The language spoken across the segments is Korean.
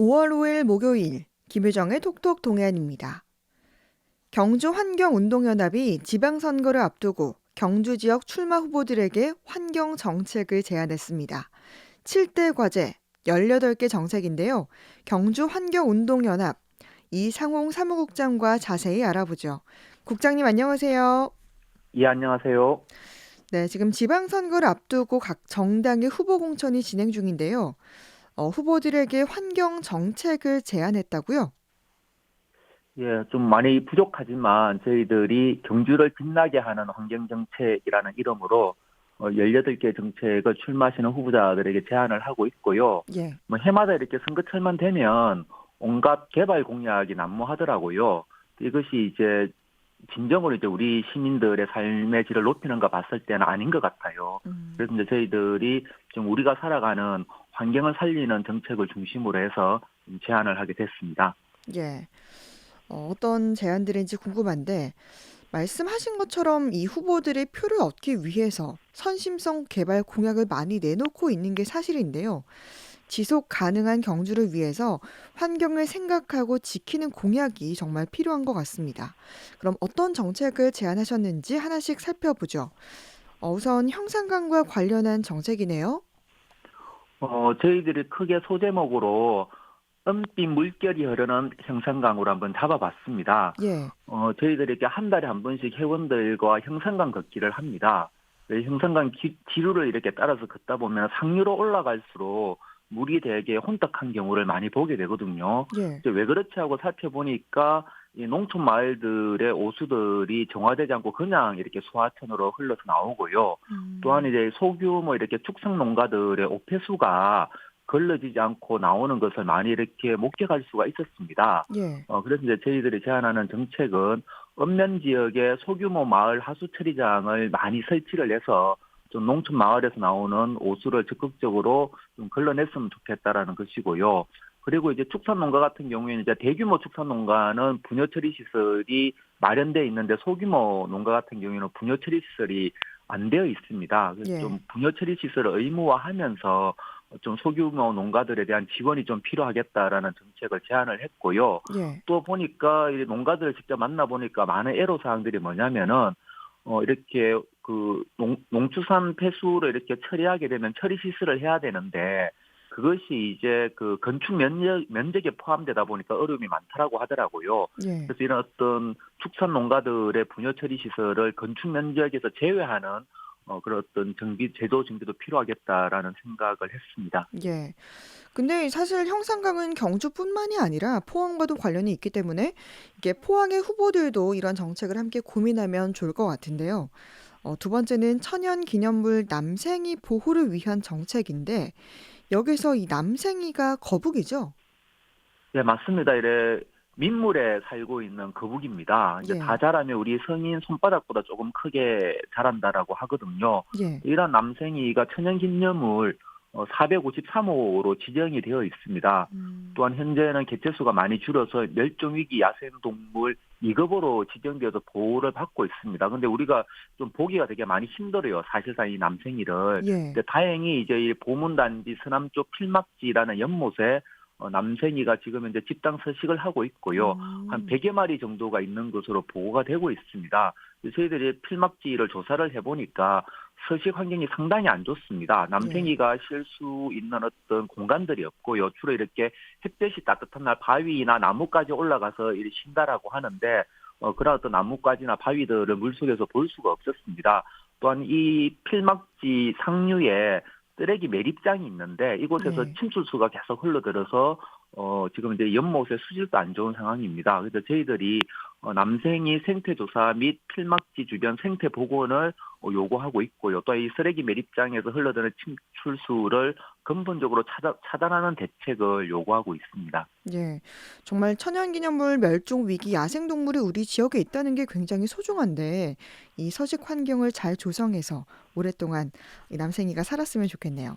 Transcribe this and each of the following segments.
5월 5일 목요일 김효정의 톡톡 동해안입니다. 경주환경운동연합이 지방선거를 앞두고 경주 지역 출마 후보들에게 환경 정책을 제안했습니다. 7대 과제 18개 정책인데요. 경주환경운동연합 이상홍 사무국장과 자세히 알아보죠. 국장님 안녕하세요. 예, 안녕하세요. 네, 지금 지방선거를 앞두고 각 정당의 후보 공천이 진행 중인데요. 후보들에게 환경 정책을 제안했다고요? 예, 좀 많이 부족하지만 저희들이 경주를 빛나게 하는 환경정책이라는 이름으로 18개 정책을 출마하시는 후보자들에게 제안을 하고 있고요. 예. 뭐 해마다 이렇게 선거철만 되면 온갖 개발 공약이 난무하더라고요. 이것이 이제 진정으로 이제 우리 시민들의 삶의 질을 높이는가 봤을 때는 아닌 것 같아요. 음. 그래서 이제 저희들이 좀 우리가 살아가는 환경을 살리는 정책을 중심으로 해서 제안을 하게 됐습니다. 예. 어떤 제안들인지 궁금한데, 말씀하신 것처럼 이 후보들의 표를 얻기 위해서 선심성 개발 공약을 많이 내놓고 있는 게 사실인데요. 지속 가능한 경주를 위해서 환경을 생각하고 지키는 공약이 정말 필요한 것 같습니다. 그럼 어떤 정책을 제안하셨는지 하나씩 살펴보죠. 우선 형산강과 관련한 정책이네요. 저희들이 크게 소제목으로 은빛 물결이 흐르는 형산강으로 한번 잡아봤습니다. 예. 저희들이 이렇게 한 달에 한 번씩 회원들과 형산강 걷기를 합니다. 형산강 지류를 이렇게 따라서 걷다 보면 상류로 올라갈수록 물이 되게 혼탁한 경우를 많이 보게 되거든요. 예. 이제 왜 그렇지 하고 살펴보니까 이 농촌 마을들의 오수들이 정화되지 않고 그냥 이렇게 소하천으로 흘러서 나오고요. 또한 음. 이제 소규모 이렇게 축산 농가들의 오폐수가 걸러지지 않고 나오는 것을 많이 이렇게 목격할 수가 있었습니다. 예. 그래서 이제 저희들이 제안하는 정책은 읍면 지역에 소규모 마을 하수 처리장을 많이 설치를 해서 좀 농촌 마을에서 나오는 오수를 적극적으로 좀 걸러냈으면 좋겠다라는 것이고요. 그리고 이제 축산 농가 같은 경우에는 이제 대규모 축산 농가는 분뇨 처리 시설이 마련돼 있는데 소규모 농가 같은 경우에는 분뇨 처리 시설이 안 되어 있습니다. 그래서 예. 좀 분뇨 처리 시설을 의무화하면서 좀 소규모 농가들에 대한 지원이 좀 필요하겠다라는 정책을 제안을 했고요. 예. 또 보니까 이 농가들을 직접 만나 보니까 많은 애로사항들이 뭐냐면은 이렇게 그 농축산 폐수를 이렇게 처리하게 되면 처리 시설을 해야 되는데 그것이 이제 그 건축 면적에 포함되다 보니까 어려움이 많다라고 하더라고요. 예. 그래서 이런 어떤 축산 농가들의 분뇨 처리 시설을 건축 면적에서 제외하는 그런 어떤 제도 정비도 필요하겠다라는 생각을 했습니다. 예. 근데 사실 형산강은 경주뿐만이 아니라 포항과도 관련이 있기 때문에 이게 포항의 후보들도 이런 정책을 함께 고민하면 좋을 것 같은데요. 두 번째는 천연기념물 남생이 보호를 위한 정책인데 여기서 이 남생이가 거북이죠? 네, 맞습니다. 이래 민물에 살고 있는 거북입니다. 이제 다 예. 자라면 우리 성인 손바닥보다 조금 크게 자란다라고 하거든요. 예. 이런 남생이가 천연기념물 453호로 지정이 되어 있습니다. 음. 또한 현재는 개체수가 많이 줄어서 멸종위기 야생동물 2급으로 지정되어서 보호를 받고 있습니다. 근데 우리가 좀 보기가 되게 많이 힘들어요. 사실상 이 남생이를. 예. 근데 다행히 이제 이 보문단지 서남쪽 필막지라는 연못에 남생이가 지금 현재 집단 서식을 하고 있고요. 한 음. 100여 마리 정도가 있는 것으로 보고가 되고 있습니다. 저희들이 필막지를 조사를 해보니까 서식 환경이 상당히 안 좋습니다. 예. 남생이가 쉴 수 있는 어떤 공간들이 없고요. 주로 이렇게 햇볕이 따뜻한 날 바위나 나무까지 올라가서 이렇게 쉰다라고 하는데 그런 어떤 나무까지나 바위들을 물속에서 볼 수가 없었습니다. 또한 이 필막지 상류에 쓰레기 매립장이 있는데 이곳에서 예. 침출수가 계속 흘러들어서 지금 이제 연못의 수질도 안 좋은 상황입니다. 그래서 저희들이 남생이 생태조사 및 필막지 주변 생태 복원을 요구하고 있고요. 또 이 쓰레기 매립장에서 흘러드는 침출수를 근본적으로 차단하는 대책을 요구하고 있습니다. 예. 정말 천연기념물 멸종 위기 야생동물이 우리 지역에 있다는 게 굉장히 소중한데 이 서식 환경을 잘 조성해서 오랫동안 이 남생이가 살았으면 좋겠네요.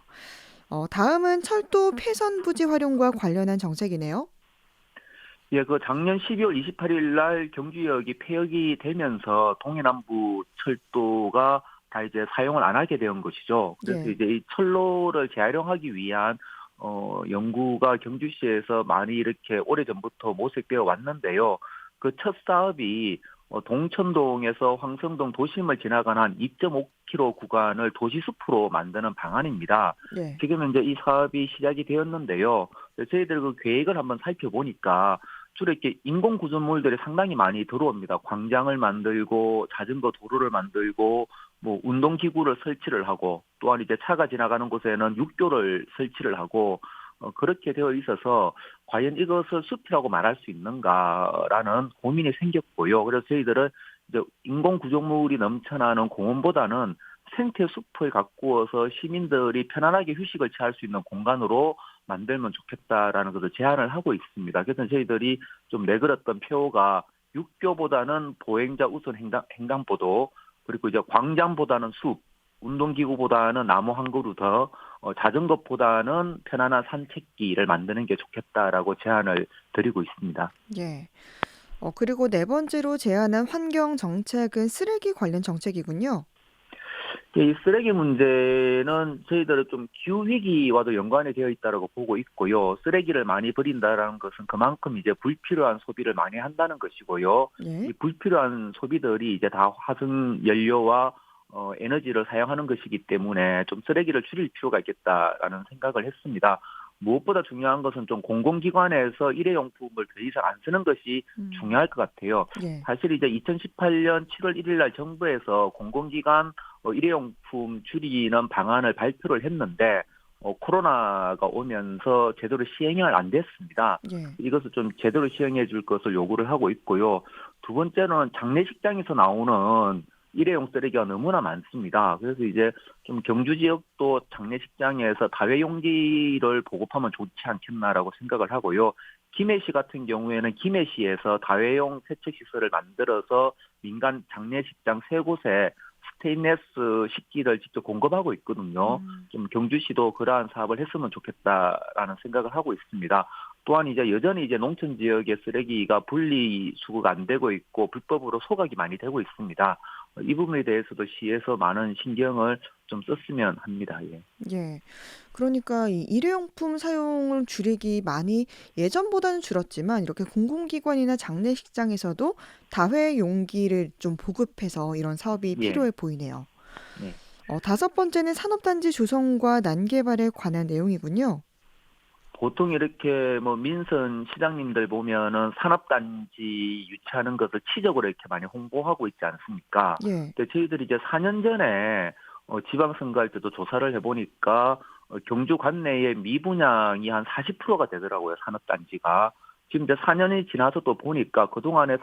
다음은 철도 폐선 부지 활용과 관련한 정책이네요. 예, 그 작년 12월 28일 날 경주역이 폐역이 되면서 동해남부 철도가 다 이제 사용을 안 하게 된 것이죠. 그래서 예. 이제 이 철로를 재활용하기 위한 연구가 경주시에서 많이 이렇게 오래전부터 모색되어 왔는데요. 그 첫 사업이 동천동에서 황성동 도심을 지나가는 한 2.5km 구간을 도시숲으로 만드는 방안입니다. 네. 지금 이제 이 사업이 시작이 되었는데요. 저희들 그 계획을 한번 살펴보니까 주로 이렇게 인공 구조물들이 상당히 많이 들어옵니다. 광장을 만들고 자전거 도로를 만들고 뭐 운동기구를 설치를 하고 또한 이제 차가 지나가는 곳에는 육교를 설치를 하고 그렇게 되어 있어서 과연 이것을 숲이라고 말할 수 있는가라는 고민이 생겼고요. 그래서 저희들은 이제 인공 구조물이 넘쳐나는 공원보다는 생태 숲을 가꾸어서 시민들이 편안하게 휴식을 취할 수 있는 공간으로 만들면 좋겠다라는 것을 제안을 하고 있습니다. 그래서 저희들이 좀 내걸었던 표가 육교보다는 보행자 우선 횡단보도 그리고 이제 광장보다는 숲, 운동기구보다는 나무 한 그루 더, 자전거보다는 편안한 산책길을 만드는 게 좋겠다라고 제안을 드리고 있습니다. 예. 그리고 네 번째로 제안한 환경 정책은 쓰레기 관련 정책이군요. 이 쓰레기 문제는 저희들은 좀 기후위기와도 연관이 되어 있다고 보고 있고요. 쓰레기를 많이 버린다는 것은 그만큼 이제 불필요한 소비를 많이 한다는 것이고요. 예. 이 불필요한 소비들이 이제 다 화석 연료와 에너지를 사용하는 것이기 때문에 좀 쓰레기를 줄일 필요가 있겠다라는 생각을 했습니다. 무엇보다 중요한 것은 좀 공공기관에서 일회용품을 더 이상 안 쓰는 것이 음. 중요할 것 같아요. 예. 사실 이제 2018년 7월 1일 날 정부에서 공공기관 일회용품 줄이는 방안을 발표를 했는데 코로나가 오면서 제대로 시행이 안 됐습니다. 예. 이것을 좀 제대로 시행해 줄 것을 요구를 하고 있고요. 두 번째는 장례식장에서 나오는 일회용 쓰레기가 너무나 많습니다. 그래서 이제 좀 경주 지역도 장례식장에서 다회용기를 보급하면 좋지 않겠나라고 생각을 하고요. 김해시 같은 경우에는 김해시에서 다회용 세척시설을 만들어서 민간 장례식장 세 곳에 스테인레스 식기를 직접 공급하고 있거든요. 음. 좀 경주시도 그러한 사업을 했으면 좋겠다라는 생각을 하고 있습니다. 또한 이제 여전히 이제 농촌 지역의 쓰레기가 분리수거가 안 되고 있고 불법으로 소각이 많이 되고 있습니다. 이 부분에 대해서도 시에서 많은 신경을 좀 썼으면 합니다. 예. 예. 그러니까 이 일회용품 사용을 줄이기 많이 예전보다는 줄었지만 이렇게 공공기관이나 장례식장에서도 다회 용기를 좀 보급해서 이런 사업이 예. 필요해 보이네요. 네. 다섯 번째는 산업단지 조성과 난개발에 관한 내용이군요. 보통 이렇게 뭐 민선 시장님들 보면은 산업단지 유치하는 것을 치적으로 이렇게 많이 홍보하고 있지 않습니까? 예. 근데 저희들이 이제 4년 전에 지방선거 할 때도 조사를 해보니까 경주 관내의 미분양이 한 40%가 되더라고요, 산업단지가. 지금 이제 4년이 지나서 또 보니까 그동안에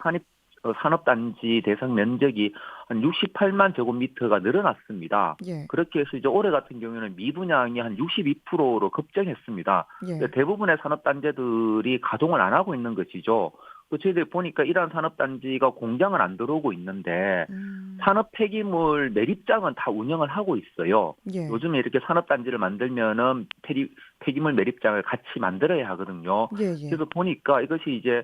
산업단지 대상 면적이 한 68만 제곱미터가 늘어났습니다. 예. 그렇게 해서 이제 올해 같은 경우에는 미분양이 한 62%로 급증했습니다. 예. 대부분의 산업단지들이 가동을 안 하고 있는 것이죠. 그 저희들 보니까 이러한 산업단지가 공장은 안 들어오고 있는데 음. 산업 폐기물 매립장은 다 운영을 하고 있어요. 예. 요즘에 이렇게 산업단지를 만들면은 폐기물 매립장을 같이 만들어야 하거든요. 예예. 그래서 보니까 이것이 이제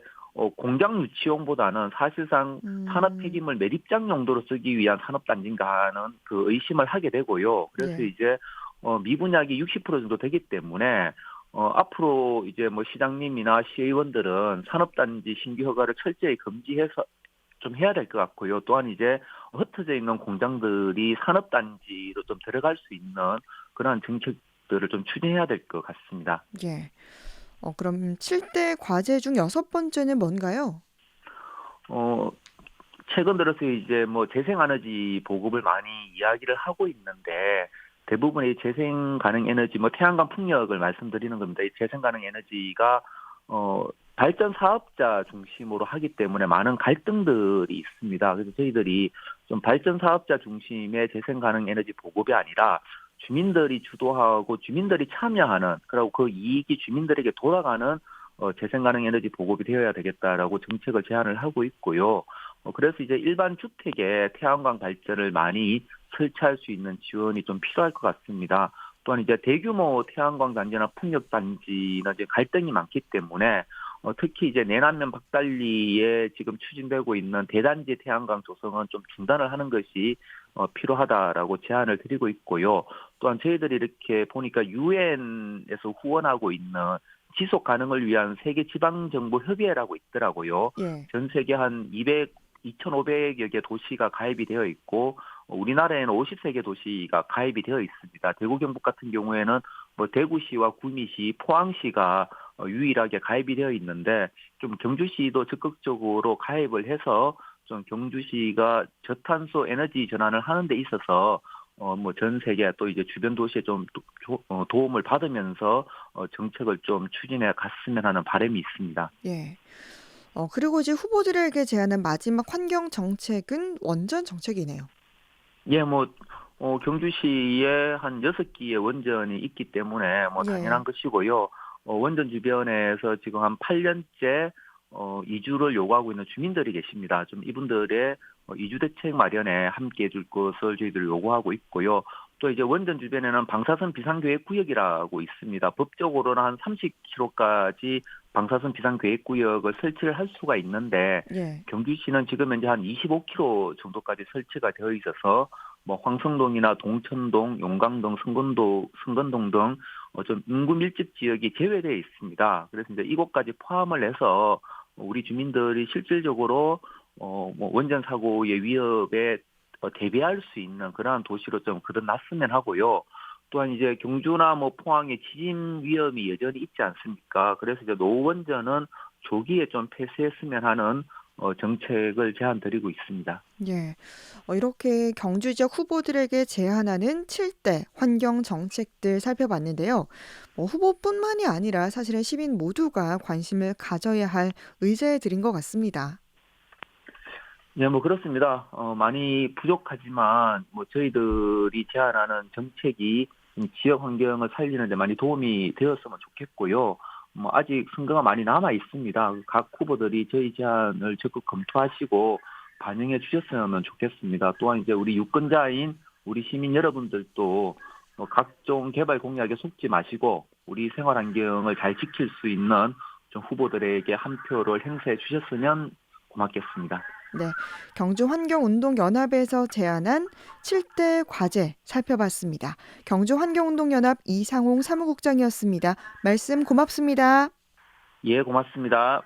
공장 유치용보다는 사실상 산업 음. 폐기물 매립장 용도로 쓰기 위한 산업단지인가 하는 그 의심을 하게 되고요. 그래서 예. 이제 미분양이 60% 정도 되기 때문에 앞으로 이제 뭐 시장님이나 시의원들은 산업단지 신규 허가를 철저히 금지해서 좀 해야 될 것 같고요. 또한 이제 흩어져 있는 공장들이 산업단지로 좀 들어갈 수 있는 그러한 정책들을 좀 추진해야 될 것 같습니다. 예. 그럼 7대 과제 중 여섯 번째는 뭔가요? 어, 최근 들어서 이제 뭐 재생에너지 보급을 많이 이야기를 하고 있는데 대부분의 재생 가능 에너지 뭐 태양광 풍력을 말씀드리는 겁니다. 이 재생 가능 에너지가 발전 사업자 중심으로 하기 때문에 많은 갈등들이 있습니다. 그래서 저희들이 좀 발전 사업자 중심의 재생 가능 에너지 보급이 아니라 주민들이 주도하고 주민들이 참여하는 그리고 그 이익이 주민들에게 돌아가는 재생 가능 에너지 보급이 되어야 되겠다라고 정책을 제안을 하고 있고요. 그래서 이제 일반 주택에 태양광 발전을 많이 설치할 수 있는 지원이 좀 필요할 것 같습니다. 또한 이제 대규모 태양광 단지나 풍력 단지는 이제 갈등이 많기 때문에 특히 이제 내남면 박달리에 지금 추진되고 있는 대단지 태양광 조성은 좀 중단을 하는 것이 필요하다라고 제안을 드리고 있고요. 또한 저희들이 이렇게 보니까 유엔에서 후원하고 있는 지속 가능을 위한 세계 지방 정부 협의회라고 있더라고요. 예. 전 세계 한 2,500여 개 도시가 가입이 되어 있고 우리나라에는 50세 개 도시가 가입이 되어 있습니다. 대구 경북 같은 경우에는 뭐 대구시와 구미시, 포항시가 유일하게 가입이 되어 있는데 좀 경주시도 적극적으로 가입을 해서 좀 경주시가 저탄소 에너지 전환을 하는 데 있어서 뭐 전 세계 또 이제 주변 도시에 좀 도움을 받으면서 정책을 좀 추진해 갔으면 하는 바람이 있습니다. 예. 그리고 이제 후보들에게 제안한 마지막 환경 정책은 원전 정책이네요. 예, 뭐 경주시에 한 6기의 원전이 있기 때문에 뭐 예. 당연한 것이고요. 원전 주변에서 지금 한 8년째 이주를 요구하고 있는 주민들이 계십니다. 좀 이분들의 이주 대책 마련에 함께 해줄 것을 저희들 요구하고 있고요. 또 이제 원전 주변에는 방사선 비상계획 구역이라고 있습니다. 법적으로는 한 30km까지 방사선 비상계획 구역을 설치를 할 수가 있는데 예. 경주시는 지금 현재 한 25km 정도까지 설치가 되어 있어서 뭐 황성동이나 동천동, 용강동, 승건동 등 좀 인구 밀집 지역이 제외되어 있습니다. 그래서 이제 이곳까지 포함을 해서 우리 주민들이 실질적으로 뭐 원전 사고의 위협에 대비할 수 있는 그러한 도시로 좀 거듭났으면 하고요. 또한 이제 경주나 뭐 포항에 지진 위험이 여전히 있지 않습니까? 그래서 이제 노원전은 조기에 좀 폐쇄했으면 하는 정책을 제안드리고 있습니다. 예. 이렇게 경주 지역 후보들에게 제안하는 7대 환경 정책들 살펴봤는데요. 후보뿐만이 아니라 사실은 시민 모두가 관심을 가져야 할 의제들인 것 같습니다. 네, 뭐 그렇습니다. 많이 부족하지만 뭐 저희들이 제안하는 정책이 지역 환경을 살리는 데 많이 도움이 되었으면 좋겠고요. 뭐 아직 선거가 많이 남아 있습니다. 각 후보들이 저희 제안을 적극 검토하시고 반영해 주셨으면 좋겠습니다. 또한 이제 우리 유권자인 우리 시민 여러분들도 각종 개발 공약에 속지 마시고 우리 생활 환경을 잘 지킬 수 있는 좀 후보들에게 한 표를 행사해 주셨으면 고맙겠습니다. 네. 경주환경운동연합에서 제안한 7대 과제 살펴봤습니다. 경주환경운동연합 이상홍 사무국장이었습니다. 말씀 고맙습니다. 예, 고맙습니다.